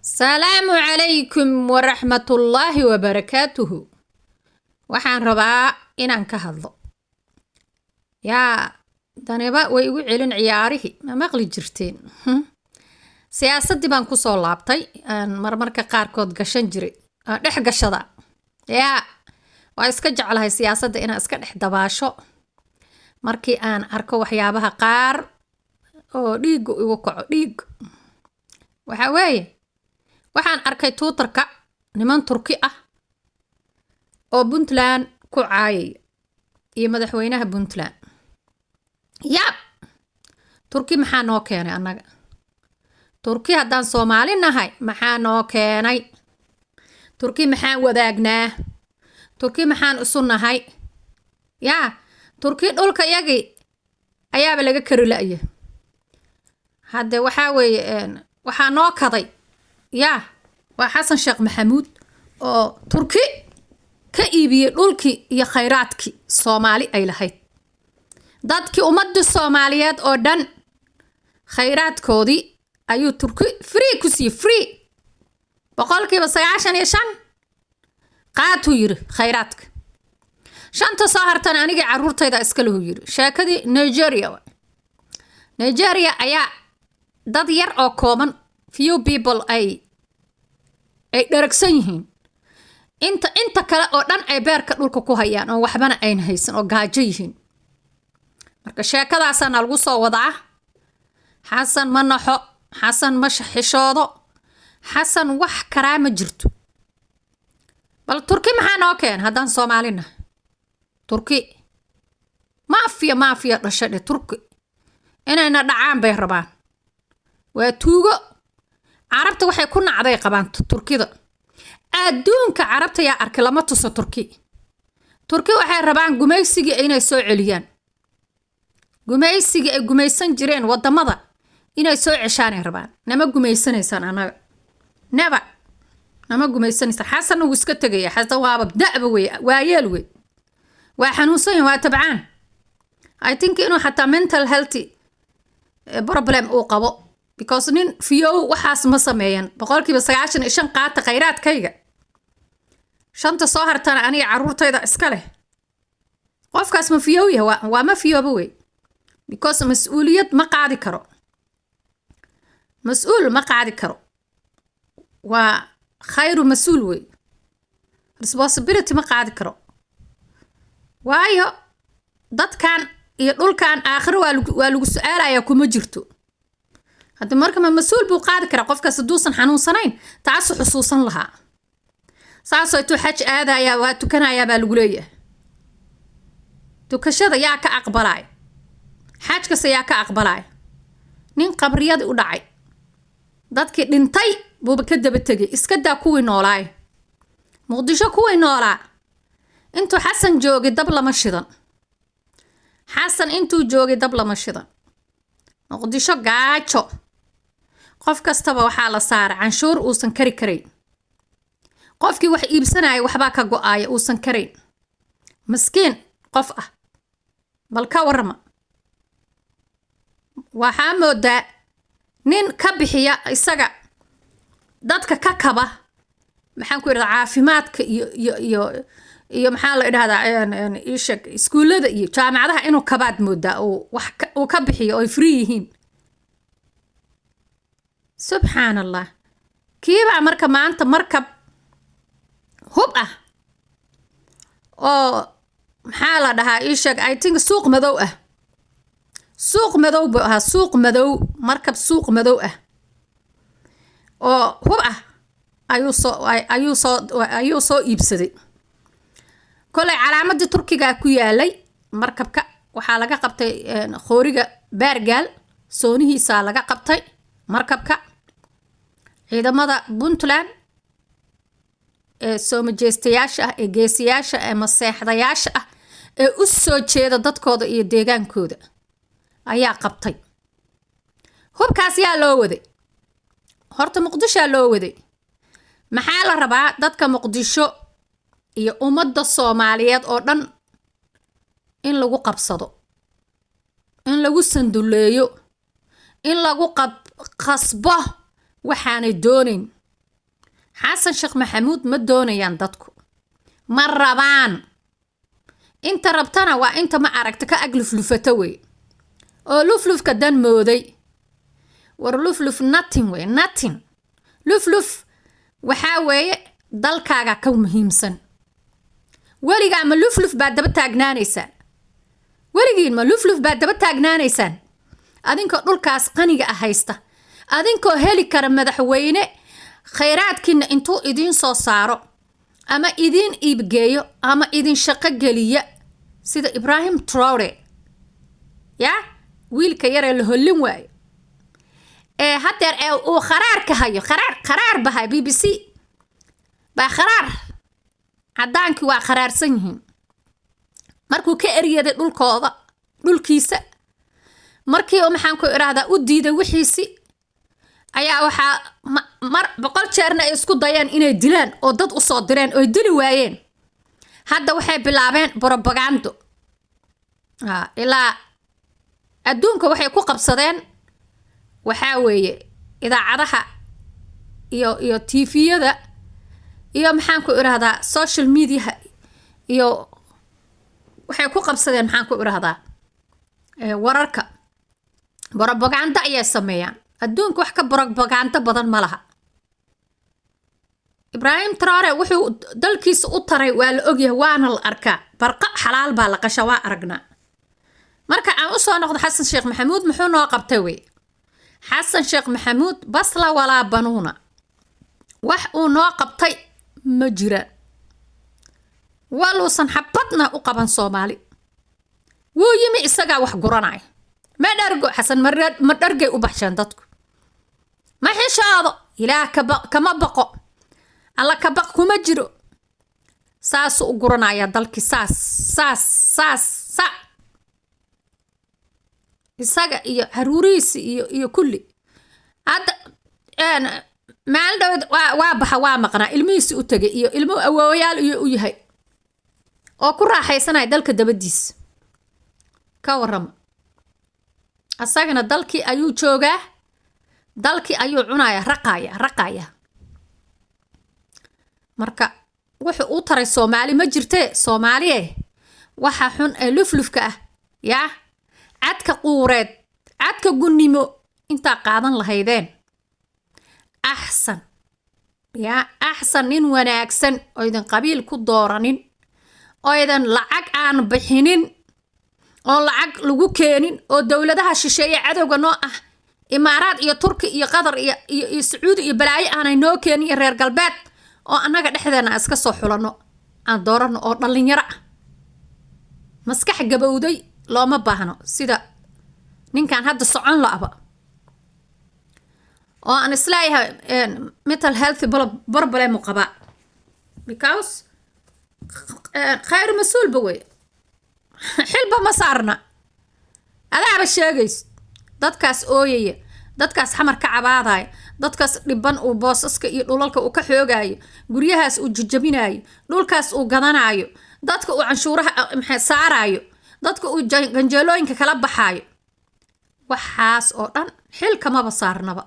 السلام عليكم ورحمة الله وبركاته. waxaan rabaa inaan ka hadlo daniba way igu celin ciyaarihi ma maqli jirteen siyaasadii baan ku soo laabtay marmarka qaarkood gashan jiray dhex gashada waa iska jeclahay siyaasadda inaan iska dhex dabaasho markii aan arko waxyaabaha qaar oo dhiig igu kaco dhiig waxa weeye waxaan arkay Twitterka niman Turki ah oo Puntland ku caayay iyo madaxweynaha Puntland Turki maxaa noo keenay annaga Turki haddaan Soomaali nahay maxaa noo keenay Turki maxaan wadaagnaa Turki maxaan isu nahay Turki dhulka yagi ayaaba laga kari la'yahay hadda waxa weeye waxaa noo kaday waa Xasan Sheekh Maxamuud oo Turki ka iibiyay dhulkii iyo khayraadkii Soomaali ay lahayd dadkii ummadda Soomaaliyeed oo dhan khayraadkoodii ayuu Turki free ku siiyay free 95% qaatu yiri khayraadka shanta soo hartan aniga carruurtayda iska lahu yiri sheekadii Nigeria ayaa dad yar oo kooban few people ay dharagsan yihiin inta kale oo dhan ay beerka dhulka ku hayaan oo waxbana ayn haysan oo gaajo yihiin marka sheekadaasana lagu soo wadaa Xasan ma naxo Xasan ma xishoodo Xasan wax karaama jirto bal Turki maxaa noo keen haddaan Soomaalina Turki maafiya dhashade Turki inayna dhacaan bay rabaan waa tuugo carabta waxay ku nacday qabaan Turkida adduunka carabta yaa arkay lama tuso Turki waxay rabaan gumaysiga inay soo celiyaan gumaysiga ay gumaysan jireen wadamada inay soo ceshaan rabaan nama gumaysanaysan anaga never nama gumaysanaysan Xasan uu iska tagay Xasan waa da'ba waa yeel waa xanuunsan waa tabcaan I think inuu xataa mental health problem uu qabo because nin fiyow waxaas ma sameeyaan 95% qaata khayraadkayga shanta soo hartana aniga carruurtayda iska leh qofkaas ma fiyow yahay waa ma fiyooba because mas'uuliyad ma qaadi karo mas'uul ma qaadi karo waa khayru mas'uul responsibility ma qaadi karo waayo dadkan iyo dhulkan aakhir waa lagu su'aalayaa kuma jirto hadda marka ma mas'uul buu qaadi karaa qofkaas duusan xanuunsanayn taas xusuusan lahaa saasoo tu xaj aadaya waa tukanaya baa lagu leeyahay tukashada yaa ka aqbalay xajkaas yaa ka aqbalay nin qabriyad u dhacay dadkii dhintay buu ka daba tagay iska daa kuwii noolaay Muqdisho kuwii noolaa intuu Xasan joogay dab lama shidan Xasan intuu joogay dab lama shidan Muqdisho gaajo qof kastaba waxaa la saaray canshuur uusan kari karayn qofkii wax iibsanaya waxba ka go'aya uusan karayn miskiin qof ah bal ka warama waxaa moodaa nin ka bixiya isaga dadka ka kaba maxaan ku yiraahdaa caafimaadka iyo maxaa la yiraahdaa iskuulada iyo jaamacadaha inuu kabaad moodaa oo ka bixiyo oo free yihiin subhanallah kiiba marka maanta markab hub ah oo maxaa la dhahaa I think suuq madow ah markab suuq madow ah oo hub ah ayuu soo iibsaday kolay calaamadii Turkiga ku yaalay markabka waxaa laga qabtay khooriga baargaal soonihiisa laga qabtay markabka ciidamada Puntland soo majeestayaasha geesiyaasha maseexdayaasha u soo jeeda dadkooda iyo deegaankooda ayaa qabtay hubkaas yaa loo waday horta Muqdisho loo waday maxaa la rabaa dadka Muqdisho iyo ummadda Soomaaliyeed oo dhan in lagu qabsado in lagu sanduleeyo in lagu qasbo waxaanay doonayn xasan sheekh maxamuud ma doonayaan dadku ma rabaan inta rabtana waa inta ma aragta ka agluflufata wey oo luflufka dan mooday war lufluf nothing wey nothing lufluf waxaa weeye dalkaaga ka muhiimsan weligaa ma lufluf baad daba taagnaanaysaan weligiin ma lufluf baad daba taagnaanaysaan adinkoo dhulkaas qaniga ah haysta adinkoo heli kara madaxweyne khayraadkiina intuu idiin soo saaro ama idiin iibgeeyo ama idin shaqo geliya sida Ibrahim Traore ya wiilka yar ee la hollin waayo hadeer uu qaraarka hayo qaraar bahay BBC ba qaraar cadaanki waa qaraarsan yihiin markuu ka eryaday dhulkiisa markii oo maxaan ku iraahdaa u diiday wixiisi ayaa waxa mar 100 jeerna ay isku dayeen inay dilaan oo dad u soo direen oo dili waayeen hadda waxay bilaabeen propaganda ilaa adduunka waxay ku qabsadeen waxa weeye idaacadaha iyo TV-yada iyo maxaan ku iraahdaa social media iyo waxay ku qabsadeen maxaan ku iraahdaa wararka propaganda ayay sameeyaan adduunka wax ka propaganda badan ma laha Ibrahim Traore wuxuu dalkiisa u taray waa la ogyahay waana la arkaa barqa xalaal baa la qasha waa aragnaa marka aan u soo noqdo xasan sheekh maxamuud muxuu noo qabtay wey xasan sheekh maxamuud basla walaa banuuna wax uu noo qabtay ma jiraan waluusan xabadna u qaban Soomaali wuu yimi isagaa wax guranay ma dhargo xasan ma dhargay u baxshan dadku ma xishaado ilaah kama baqo alla ka baq kuma jiro saas u guranaya dalki saas isaga iyo haruuriisi iyo kulli hadda maal dawad waa baxa waa maqnaa ilmihiisi u tagay iyo ilmo awooyaal iyo u yahay oo ku raaxaysanay dalka dabadiis ka warrama asagana dalkii ayuu joogaa dalkii ayuu cunaya raqaya marka wuxuu u taray Soomaali ma jirtee Soomaaliye waxa xun ee luflufka ah yaa cadka quureed cadka gunnimo inta qaadan lahaydeen axsan nin wanaagsan oo idin qabiil ku dooranin oo idin lacag aan bixinin oo lacag lagu keenin oo dawladaha shisheeye cadowga noo ah Imaaraad iyo Turki iyo Qatar iyo Sacuudi iyo balaayo aanay noo keenin reer galbeed oo anaga dhexdeena iska soo xulano aan doorano oo dhalinyaro ah maskax gabowday looma baahno sida ninkan hadda socon laaba oo aan islaayahay mental health problem qaba because khayr mas'uul baway xilba ma saarna adaaba sheegays dadkaas ooyaya dadkaas xamar ka cabaadaya dadkaas dhiban uu boosaska iyo dhulalka uu ka xoogaayo guryahaas uu jijabinaayo dhulkaas uu gadanayo dadka uu canshuuraha maxay saarayo dadka uu ganjeelooyinka kala baxayo waxaas oo dhan xil kama basaarnaba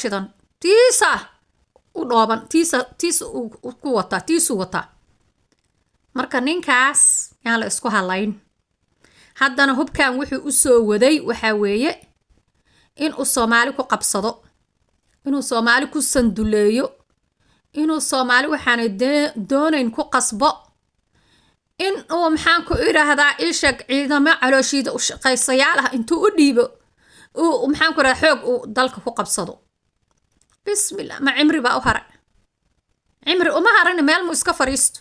shidan tiisa u dhooban tiisa ku wata tiisu wata marka ninkaas yaan la isku halayn haddana hubkan wuxuu u soo waday waxa weeye in uu Soomaali ku qabsado inuu Soomaali ku sanduleeyo inuu Soomaali waxaan doonayn ku qasbo in uu maxaan ku iraahdaa ishaq ciidamo calooshiida u shaqaysayaal ah intuu u dhiibo uu maxaan ku iraahdaa xoog uu dalka ku qabsado bismillah ma cimri baa u haray cimri uma haran meel mu iska fariisto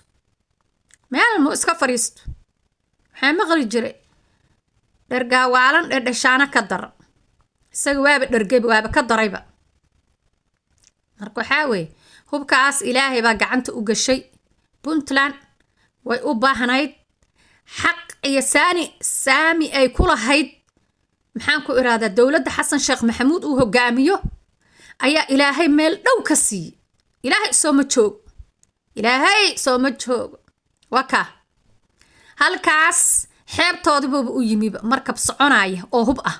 waxaa maqli jiray dhergawaalan dhashaana ka dar isaga waaba dhergayba waaba ka darayba marka waxaa weeye hubkaas ilaahay baa gacanta u gashay Puntland way u baahnayd xaq iyo saami ay ku lahayd maxaan ku iraahdaa dawladda xasan sheekh maxamuud uu hogaamiyo ayaa ilaahay meel dhow ka siiyay ilaahay soo ma joogo waka halkaas xeebtoodiba u yimiba markab soconaya oo hub ah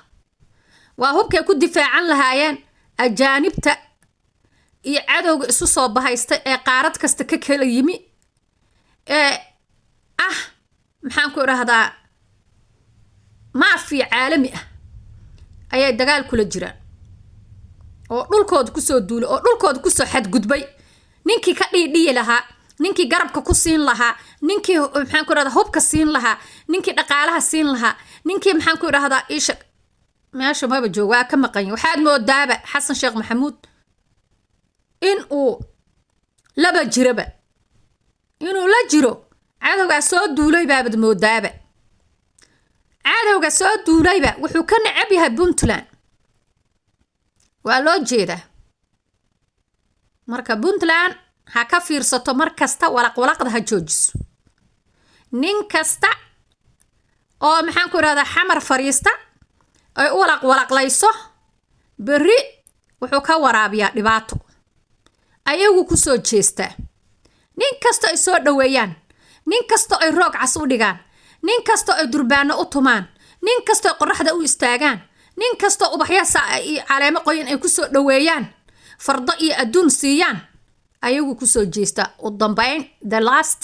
waa hubkay ku difaacan lahaayeen ajaanibta iyo cadowga isu soo bahaysta ee qaarad kasta ka kala yimi ee maxaan ku idhaahdaa maafiya caalami ah ayay dagaal kula jiraan oo dhulkooda kusoo duulay oo dhulkooda kusoo xadgudbay ninkii ka dhiidhiyi lahaa ninkii garabka ku siin lahaa ninkii maxaan ku idhahdaa hubka siin lahaa ninkii dhaqaalaha siin lahaa ninkii maxaan ku idhahdaa isha meesha maba joogo waa ka maqan yahay waxaad moodaaba xasan sheekh maxamuud in uu laba jiraba inuu la jiro cadowgaa soo duulay baabad moodaaba cadowga soo duulayba wuxuu ka necab yahay puntland waa loo jeedaa marka puntland ha ka fiirsato mar kasta walaqwalaqda ha joojiso nin kasta oo maxaan ku idhahdaa xamar fariista ay u walaqwalaqlayso berri wuxuu ka waraabiyaa dhibaato ayagu ku soo jeestaa nin kasta ay soo dhoweeyaan nin kasta ay roog cas u dhigaan nin kasta ay durbaano u tumaan nin kasta ay qorraxda u istaagaan nin kasta ubaxya caleemo qoyan ay ku soo dhoweeyaan fardo iyo adduun siiyaan ayagu ku soo jeesta u dambayn the last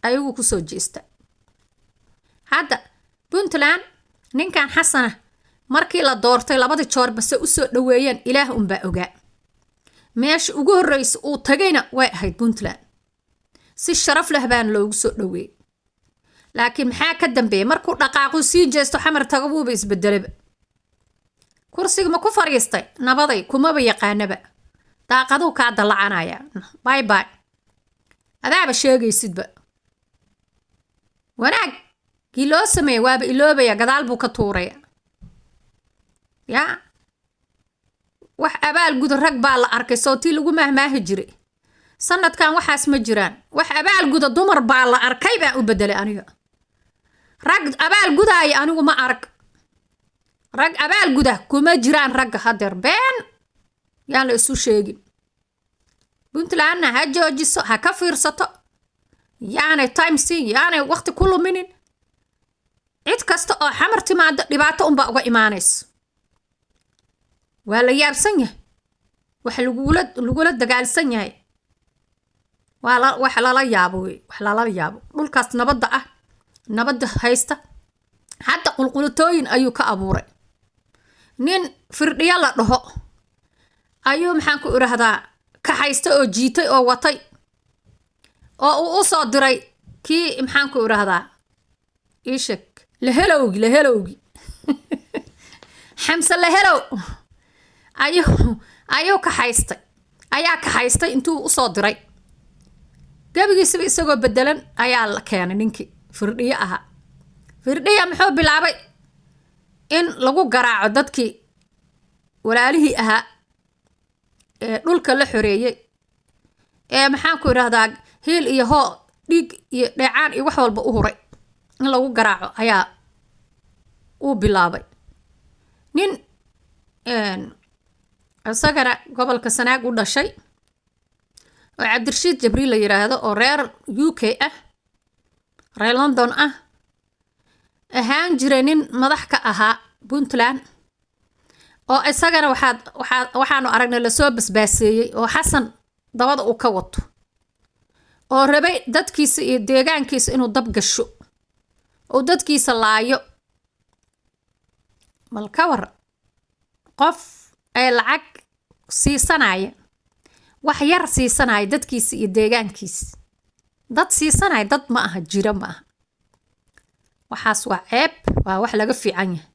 ayagu ku soo jeesta hadda puntland ninkan xasana markii la doortay labada joor base u soo dhoweeyeen ilaah unbaa ogaa meesha ugu horreysa uu tagayna way ahayd puntland si sharaf leh baan loogu soo dhoweeyey laakiin maxaa ka dambeeyay markuu dhaqaaqu sii jeesto xamar tago buuba isbedelaba kursiga ma ku fariistay nabaday kumaba yaqaanaba daaqaduu kaa dallacanaya bye bye adaaba sheegaysidba wanaagii loo sameeyey waaba iloobaya gadaal buu ka tuuraya yaa wax abaal guda rag baa la arkay sootii lagu mahmaahi jiray sanadkan waxaas ma jiraan wax abaal guda dumar baa la arkay baa u bedelay aniga rag abaal gudaaya anigu ma arag rag abaal guda kuma jiraan ragga hadeer been yaan la isu sheegin puntlandna ha joojiso ha ka fiirsato yaanay time siin yaanay waqti ku luminin cid kasta oo xamar timaado dhibaato unbaa uga imaanayso waa la yaabsan yahay wax lagula dagaalsan yahay wax lala yaabo wey wax lala yaabo dhulkaas nabadda ah nabadda haysta hadda qulqulatooyin ayuu ka abuuray nin firdhiya la dhaho ayuu maxaan ku idhaahdaa ka haysta oo jiitay oo watay oo uu u soo diray kii maxaan ku idhaahdaa ishak lahelowgi xamse lahelow ayuu ka haystay ayaa ka haystay intuu u soo diray gabigiisaba isagoo bedelan ayaa la keenay ninkii firdhiye ahaa firdhiya muxuu bilaabay in lagu garaaco dadkii walaalihii ahaa ee dhulka la xoreeyey ee maxaan ku idhaahdaa hiil iyo hoo dhiig iyo dheecaan iyo wax walba u huray in lagu garaaco ayaa uu bilaabay nin isagana gobolka sanaag u dhashay oo cabdirashiid jabriil la yiraahdo oo reer UK ah reer London ah ahaan jiray nin madax ka ahaa puntland oo isagana waxaanu aragnay la soo basbaaseeyey oo xasan dabada uu ka wato oo rabay dadkiisa iyo deegaankiisa inuu dab gasho oo dadkiisa laayo bal ka war qof ay lacag siisanaya wax yar siisanaya dadkiisa iyo deegaankiisa dad siisanaya dad ma aha jira ma aha waxaas waa ceeb waa wax laga fiican yahay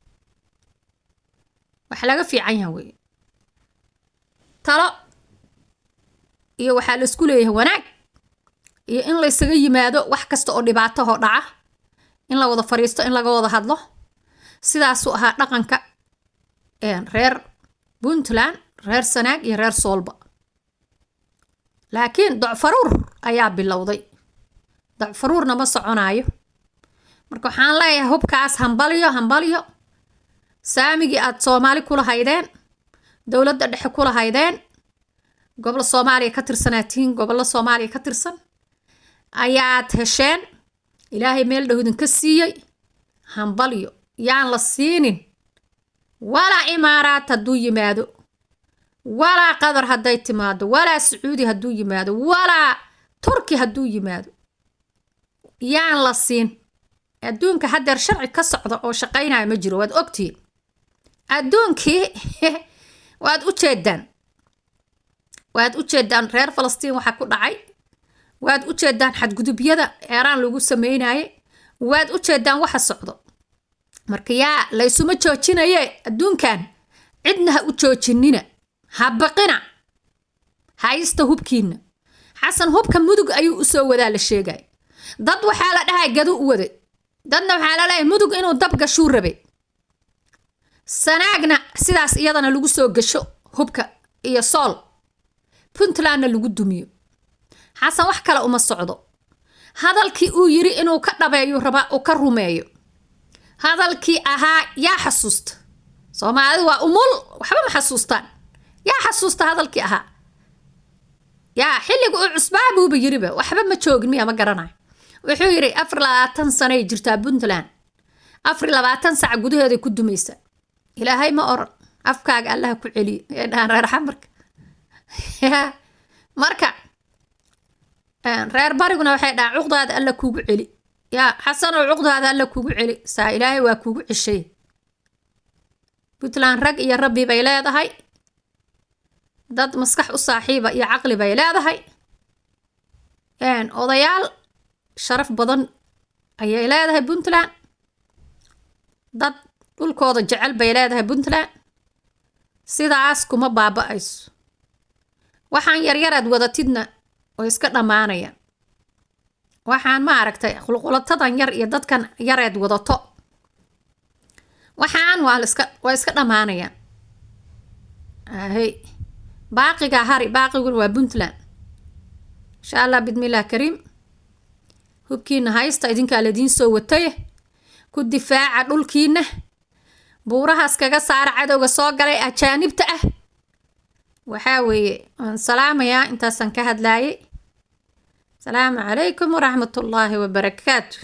wax laga fiican yahay wey talo iyo waxaa la isku leeyahay wanaag iyo in la isaga yimaado wax kasta oo dhibaato oo dhaca in la wada fariisto in laga wada hadlo sidaasuu ahaa dhaqanka reer puntland reer sanaag iyo reer soolba laakiin docfaruur ayaa bilowday docfaruurna ma soconaayo marka waxaan leeyahay hubkaas hambalyo saamigii aad soomaali kula haydeen dowladda dhexe kula haydeen gobol Soomaaliya ka tirsanaatiin gobollo Soomaaliya ka tirsan ayaad hesheen ilaahay meel dhow idin ka siiyay hambalyo yaan la siinin wala imaaraat hadduu yimaado walaa qatar hadday timaado walaa sacuudi hadduu yimaado walaa turki hadduu yimaado yaan la siin. adduunka haddeer sharci ka socda oo shaqaynaya ma jiro, waad ogtihiin adduunkii waad u jeedaan reer falastiin waxa ku dhacay, waad u jeedaan xadgudubyada eeraan lagu sameynaaye, waad u jeedaan waxa socdo. marka yaa laysuma joojinaye adduunkan cidna ha u joojinina, ha baqina, haysta hubkiina. xasan hubka mudug ayuu u soo wadaa la sheegay, dad waxaa la dhahay gadu u waday, dadna waxaa la leeyahay mudug inuu dab gashuu rabay, sanaagna sidaas iyadana lagu soo gasho hubka iyo sool, puntlandna lagu dumiyo. xasan wax kale uma socdo, hadalkii uu yiri inuu ka dhabeeyo rabaa uu ka rumeeyo, hadalkii ahaa yaa xasuusta Soomaalidu waa umul waxba ma xasuustaan, yaa xasuusta hadalkii ahaa yaa xilliga uu cusbaabuuba yiriba waxba ma joogin miya ma garanayo. wuxuu yiri 24 sano ay jirtaa Puntland, 24 saac gudaheeda ku dumaysa. ilaahay ma oran afkaaga Allah ku celiyo ee dhaan reer xamarka marka reer bariguna waxay dhaan cuqdaada alla kuugu celi. yaa xasan oo cuqdaada alla kuugu celi, saa ilaahay waa kuugu cishay. Puntland rag iyo rabbi bay leedahay, dad maskax u saaxiiba iyo caqli bay leedahay, odayaal sharaf badan ayay leedahay Puntland, dad dhulkooda jecel bay leedahay Puntland. sidaas kuma baaba'ayso. waxaan yaryaraad wadatidna oo iska dhamaanayaan. waxaan ma aragtay qulqulatadan yar iyo dadkan yareed wadato, waxaan waa iska dhamaanayaan. baaqiga hari baaqiguna waa Puntland. insha Allah bidmillaah kariim, hubkiina haysta, idinkaa ladiin soo watay, ku difaaca dhulkiina, buurahaas kaga saara cadowga soo galay ajaanibta ah. waxaa weeye waan salaamayaa, intaasan ka hadlaayay. salaamu calaykum waraxmatullaahi wabarakaatu.